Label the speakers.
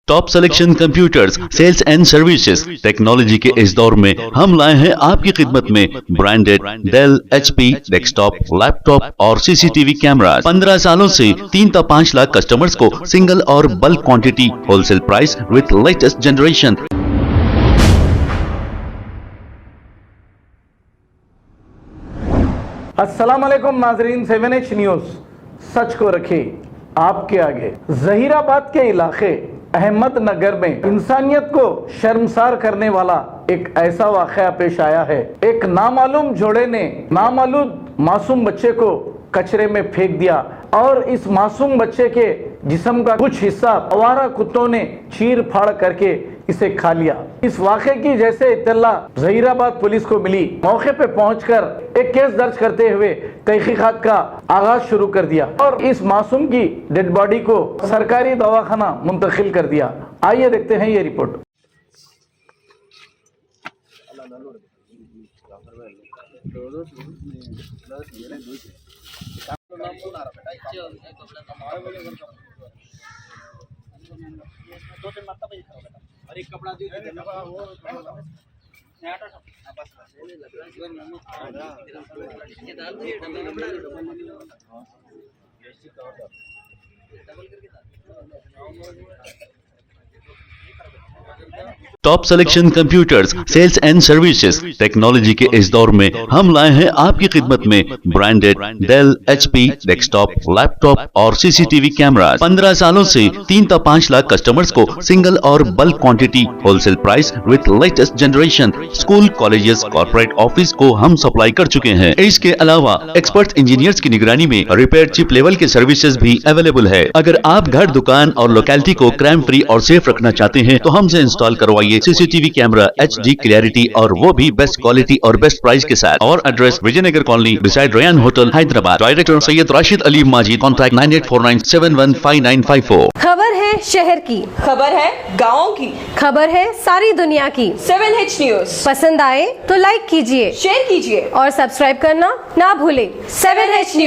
Speaker 1: Top selection computers, sales and services. Technology के इस दौर में हम लाए हैं आपकी खिदमत में branded Dell, HP, desktop, laptop और सीसीटीवी कैमरा। 15 सालों से 3 से 5 लाख कस्टमर्स को सिंगल और bulk quantity, wholesale price with latest generation.
Speaker 2: अस्सलाम वालेकुम नाजरीन, 7H न्यूज सच को रखे आपके आगे। जहीराबाद के इलाके अहमदनगर में इंसानियत को शर्मसार करने वाला एक ऐसा वाकया पेश आया है। एक नामालूम जोड़े ने नामालूम मासूम बच्चे को कचरे में फेंक दिया और इस मासूम बच्चे के जिस्म का कुछ हिस्सा आवारा कुत्तों ने चीर फाड़ करके इसे खा लिया। इस वाक़े की जैसे इत्तला जहीराबाद पुलिस को मिली, मौके पे पहुंचकर एक केस दर्ज करते हुए तहकीकात का आगाज शुरू कर दिया और इस मासूम की डेड बॉडी को सरकारी दवाखाना मुंतकिल कर दिया। आइए देखते हैं ये रिपोर्ट।
Speaker 3: और एक कपड़ा
Speaker 1: top selection computers, sales and services. Technology के इस दौर में हम लाए हैं आपकी खिदमत में branded Dell, HP, desktop, laptop और सीसीटीवी कैमरा। 15 सालों से 3 से 5 लाख कस्टमर्स को सिंगल और bulk quantity, wholesale price with latest generation. School, colleges, corporate office को हम सप्लाई कर चुके हैं। इसके अलावा एक्सपर्ट इंजीनियर्स की निगरानी में रिपेयर चिप लेवल के सर्विसेज भी अवेलेबल है। अगर आप घर, दुकान और लोकेलिटी को क्राइम फ्री और सेफ रखना चाहते हैं तो हमसे इंस्टॉल करवाइए सीसीटीवी कैमरा, HD क्लैरिटी और वो भी बेस्ट क्वालिटी और बेस्ट प्राइस के साथ। और address Vijaynagar colony beside Ryan hotel, Hyderabad. Director Syed Rashid Ali Majid. Contact 9849715954।
Speaker 4: खबर है शहर की,
Speaker 5: खबर है गाँव की,
Speaker 4: खबर है सारी दुनिया की।
Speaker 5: 7H न्यूज
Speaker 4: पसंद आए तो लाइक कीजिए,
Speaker 5: शेयर कीजिए
Speaker 4: और सब्सक्राइब करना ना भूले।
Speaker 5: 7H news.